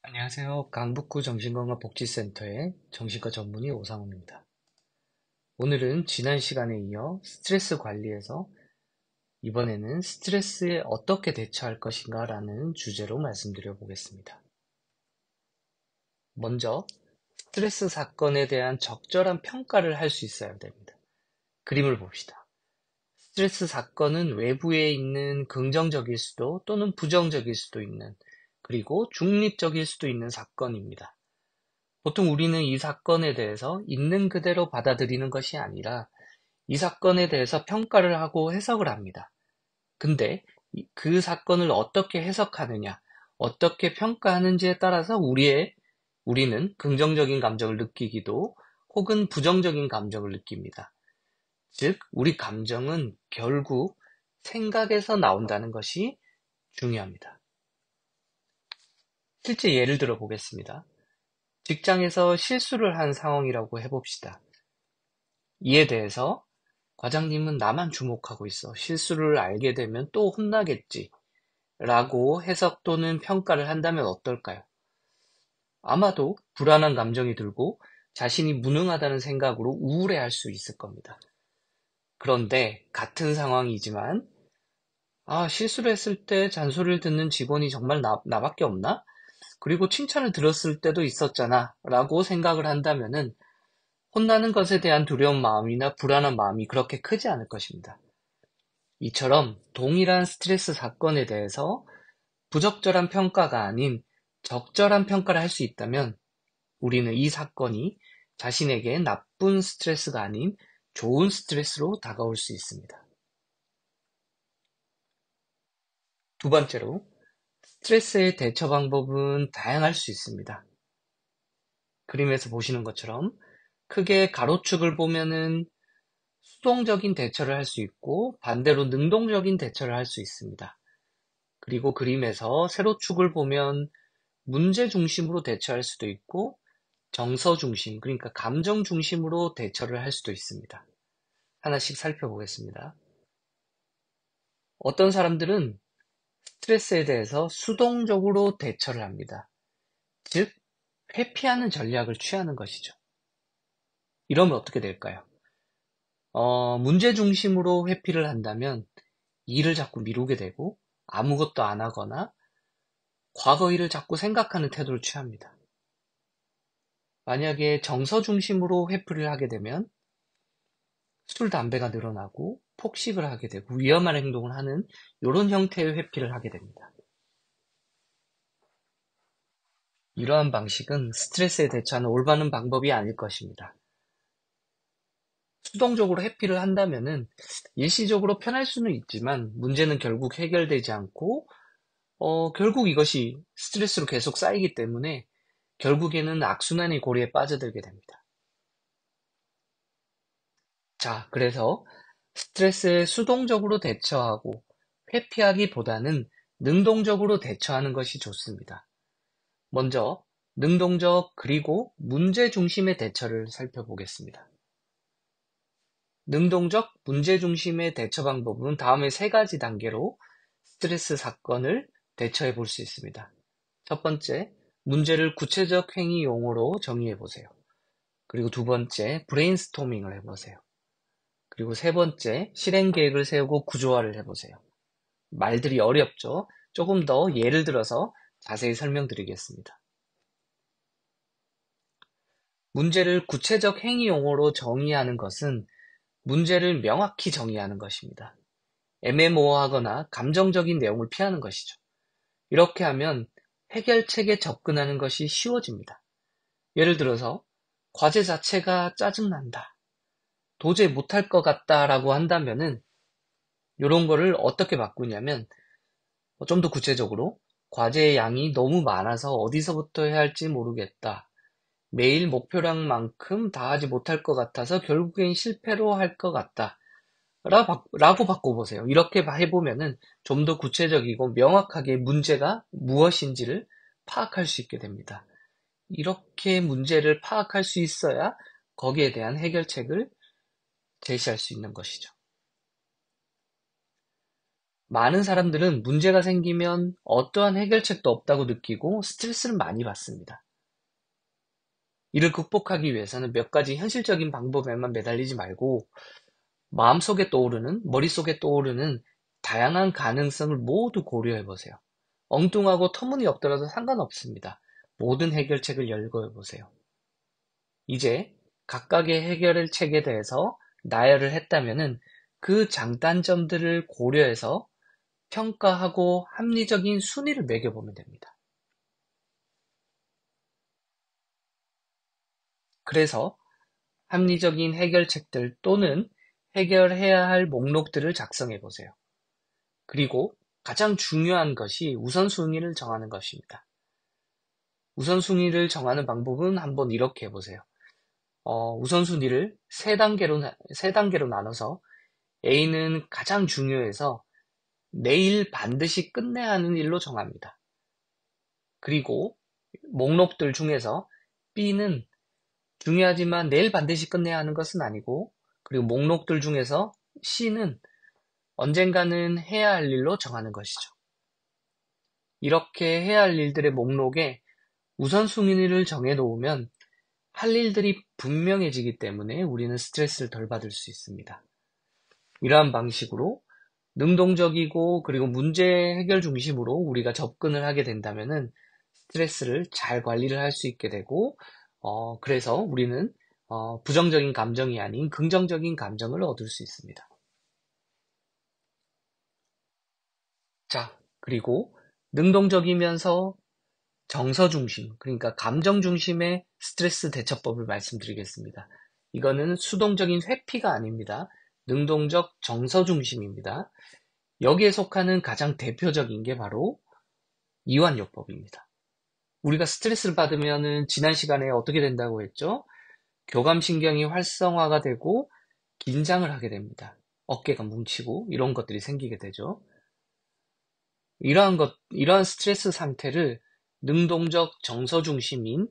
안녕하세요. 강북구 정신건강복지센터의 정신과 전문의 오상훈입니다. 오늘은 지난 시간에 이어 스트레스 관리에서 이번에는 스트레스에 어떻게 대처할 것인가 라는 주제로 말씀드려 보겠습니다. 먼저 스트레스 사건에 대한 적절한 평가를 할 수 있어야 됩니다. 그림을 봅시다. 스트레스 사건은 외부에 있는 긍정적일 수도 또는 부정적일 수도 있는, 그리고 중립적일 수도 있는 사건입니다. 보통 우리는 이 사건에 대해서 있는 그대로 받아들이는 것이 아니라 이 사건에 대해서 평가를 하고 해석을 합니다. 근데 그 사건을 어떻게 해석하느냐, 어떻게 평가하는지에 따라서 우리는 긍정적인 감정을 느끼기도 혹은 부정적인 감정을 느낍니다. 즉, 우리 감정은 결국 생각에서 나온다는 것이 중요합니다. 실제 예를 들어 보겠습니다. 직장에서 실수를 한 상황이라고 해봅시다. 이에 대해서 과장님은 나만 주목하고 있어. 실수를 알게 되면 또 혼나겠지. 라고 해석 또는 평가를 한다면 어떨까요? 아마도 불안한 감정이 들고 자신이 무능하다는 생각으로 우울해할 수 있을 겁니다. 그런데 같은 상황이지만 실수를 했을 때 잔소리를 듣는 직원이 정말 나밖에 없나? 그리고 칭찬을 들었을 때도 있었잖아. 라고 생각을 한다면은 혼나는 것에 대한 두려운 마음이나 불안한 마음이 그렇게 크지 않을 것입니다. 이처럼 동일한 스트레스 사건에 대해서 부적절한 평가가 아닌 적절한 평가를 할 수 있다면 우리는 이 사건이 자신에게 나쁜 스트레스가 아닌 좋은 스트레스로 다가올 수 있습니다. 두 번째로, 스트레스의 대처 방법은 다양할 수 있습니다. 그림에서 보시는 것처럼 크게 가로축을 보면은 수동적인 대처를 할 수 있고 반대로 능동적인 대처를 할 수 있습니다. 그리고 그림에서 세로축을 보면 문제 중심으로 대처할 수도 있고 정서 중심, 그러니까 감정 중심으로 대처를 할 수도 있습니다. 하나씩 살펴보겠습니다. 어떤 사람들은 스트레스에 대해서 수동적으로 대처를 합니다. 즉, 회피하는 전략을 취하는 것이죠. 이러면 어떻게 될까요? 문제 중심으로 회피를 한다면 일을 자꾸 미루게 되고 아무것도 안 하거나 과거 일을 자꾸 생각하는 태도를 취합니다. 만약에 정서 중심으로 회피를 하게 되면 술, 담배가 늘어나고 폭식을 하게 되고 위험한 행동을 하는 이런 형태의 회피를 하게 됩니다. 이러한 방식은 스트레스에 대처하는 올바른 방법이 아닐 것입니다. 수동적으로 회피를 한다면은 일시적으로 편할 수는 있지만 문제는 결국 해결되지 않고 결국 이것이 스트레스로 계속 쌓이기 때문에 결국에는 악순환의 고리에 빠져들게 됩니다. 자, 그래서 스트레스에 수동적으로 대처하고 회피하기보다는 능동적으로 대처하는 것이 좋습니다. 먼저 능동적 그리고 문제 중심의 대처를 살펴보겠습니다. 능동적 문제 중심의 대처 방법은 다음의 세 가지 단계로 스트레스 사건을 대처해 볼 수 있습니다. 첫 번째, 문제를 구체적 행위 용어로 정의해 보세요. 그리고 두 번째, 브레인스토밍을 해보세요. 그리고 세 번째, 실행 계획을 세우고 구조화를 해보세요. 말들이 어렵죠? 조금 더 예를 들어서 자세히 설명드리겠습니다. 문제를 구체적 행위 용어로 정의하는 것은 문제를 명확히 정의하는 것입니다. 애매모호하거나 감정적인 내용을 피하는 것이죠. 이렇게 하면 해결책에 접근하는 것이 쉬워집니다. 예를 들어서 과제 자체가 짜증난다. 도저히 못할 것 같다라고 한다면은 이런 거를 어떻게 바꾸냐면 좀 더 구체적으로 과제의 양이 너무 많아서 어디서부터 해야 할지 모르겠다. 매일 목표량만큼 다 하지 못할 것 같아서 결국엔 실패로 할 것 같다. 라고 바꿔보세요. 이렇게 해보면은 좀 더 구체적이고 명확하게 문제가 무엇인지를 파악할 수 있게 됩니다. 이렇게 문제를 파악할 수 있어야 거기에 대한 해결책을 제시할 수 있는 것이죠. 많은 사람들은 문제가 생기면 어떠한 해결책도 없다고 느끼고 스트레스를 많이 받습니다. 이를 극복하기 위해서는 몇 가지 현실적인 방법에만 매달리지 말고 머릿속에 떠오르는 다양한 가능성을 모두 고려해 보세요. 엉뚱하고 터무니없더라도 상관없습니다. 모든 해결책을 열거해 보세요. 이제 각각의 해결책에 대해서 나열을 했다면은 그 장단점들을 고려해서 평가하고 합리적인 순위를 매겨보면 됩니다. 그래서 합리적인 해결책들 또는 해결해야 할 목록들을 작성해 보세요. 그리고 가장 중요한 것이 우선순위를 정하는 것입니다. 우선순위를 정하는 방법은 한번 이렇게 해보세요. 우선순위를 세 단계로 나눠서 A는 가장 중요해서 내일 반드시 끝내야 하는 일로 정합니다. 그리고 목록들 중에서 B는 중요하지만 내일 반드시 끝내야 하는 것은 아니고, 그리고 목록들 중에서 C는 언젠가는 해야 할 일로 정하는 것이죠. 이렇게 해야 할 일들의 목록에 우선순위를 정해 놓으면 할 일들이 분명해지기 때문에 우리는 스트레스를 덜 받을 수 있습니다. 이러한 방식으로 능동적이고 그리고 문제 해결 중심으로 우리가 접근을 하게 된다면은 스트레스를 잘 관리를 할 수 있게 되고, 그래서 우리는 부정적인 감정이 아닌 긍정적인 감정을 얻을 수 있습니다. 자, 그리고 능동적이면서 정서 중심, 그러니까 감정 중심의 스트레스 대처법을 말씀드리겠습니다. 이거는 수동적인 회피가 아닙니다. 능동적 정서 중심입니다. 여기에 속하는 가장 대표적인 게 바로 이완요법입니다. 우리가 스트레스를 받으면은 지난 시간에 어떻게 된다고 했죠? 교감신경이 활성화가 되고 긴장을 하게 됩니다. 어깨가 뭉치고 이런 것들이 생기게 되죠. 이러한 스트레스 상태를 능동적 정서 중심인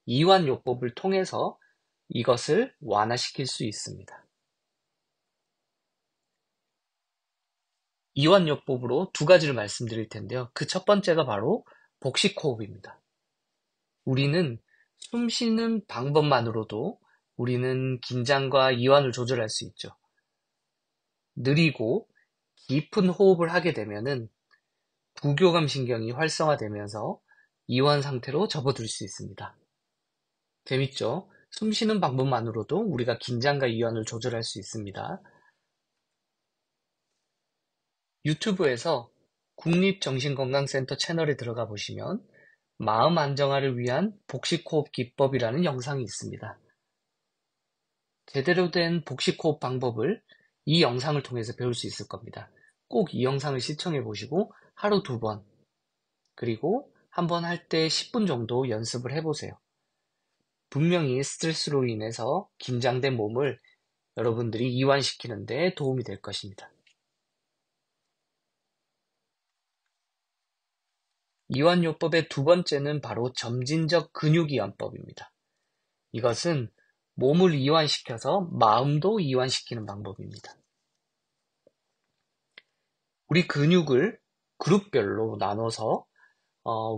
이완요법을 통해서 이것을 완화시킬 수 있습니다. 이완요법으로 두 가지를 말씀드릴 텐데요. 그 첫 번째가 바로 복식호흡입니다. 우리는 숨 쉬는 방법만으로도 우리는 긴장과 이완을 조절할 수 있죠. 느리고 깊은 호흡을 하게 되면은 부교감 신경이 활성화되면서 이완 상태로 접어들 수 있습니다. 재밌죠? 숨 쉬는 방법만으로도 우리가 긴장과 이완을 조절할 수 있습니다. 유튜브에서 국립정신건강센터 채널에 들어가 보시면 마음 안정화를 위한 복식호흡 기법이라는 영상이 있습니다. 제대로 된 복식호흡 방법을 이 영상을 통해서 배울 수 있을 겁니다. 꼭 이 영상을 시청해 보시고 하루 2번, 그리고 한 번 할 때 10분 정도 연습을 해보세요. 분명히 스트레스로 인해서 긴장된 몸을 여러분들이 이완시키는 데 도움이 될 것입니다. 이완요법의 두 번째는 바로 점진적 근육이완법입니다. 이것은 몸을 이완시켜서 마음도 이완시키는 방법입니다. 우리 근육을 그룹별로 나눠서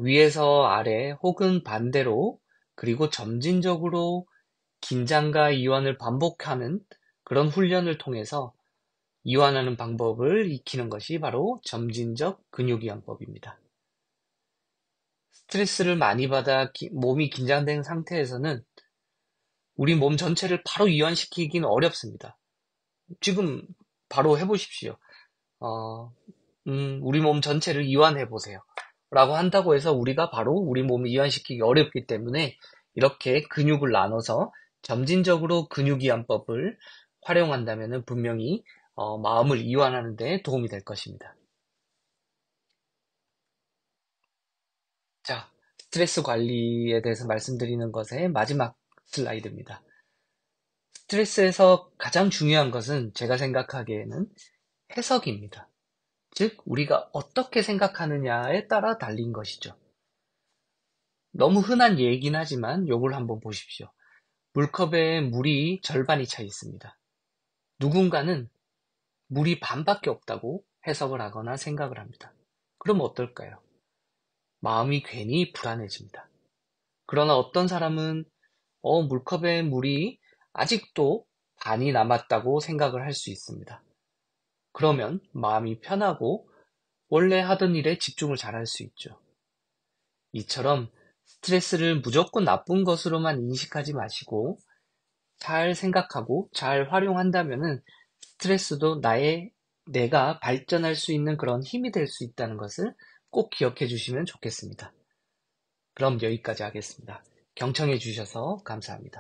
위에서 아래 혹은 반대로, 그리고 점진적으로 긴장과 이완을 반복하는 그런 훈련을 통해서 이완하는 방법을 익히는 것이 바로 점진적 근육이완법입니다. 스트레스를 많이 받아 몸이 긴장된 상태에서는 우리 몸 전체를 바로 이완시키기는 어렵습니다. 지금 바로 해보십시오. 우리 몸 전체를 이완해 보세요. 라고 한다고 해서 우리가 바로 우리 몸을 이완시키기 어렵기 때문에 이렇게 근육을 나눠서 점진적으로 근육이완법을 활용한다면 분명히 마음을 이완하는 데 도움이 될 것입니다. 자, 스트레스 관리에 대해서 말씀드리는 것의 마지막 슬라이드입니다. 스트레스에서 가장 중요한 것은 제가 생각하기에는 해석입니다. 즉, 우리가 어떻게 생각하느냐에 따라 달린 것이죠. 너무 흔한 얘기긴 하지만 요걸 한번 보십시오. 물컵에 물이 절반이 차 있습니다. 누군가는 물이 반밖에 없다고 해석을 하거나 생각을 합니다. 그럼 어떨까요? 마음이 괜히 불안해집니다. 그러나 어떤 사람은 물컵에 물이 아직도 반이 남았다고 생각을 할 수 있습니다. 그러면 마음이 편하고 원래 하던 일에 집중을 잘할 수 있죠. 이처럼 스트레스를 무조건 나쁜 것으로만 인식하지 마시고 잘 생각하고 잘 활용한다면은 스트레스도 내가 발전할 수 있는 그런 힘이 될 수 있다는 것을 꼭 기억해 주시면 좋겠습니다. 그럼 여기까지 하겠습니다. 경청해 주셔서 감사합니다.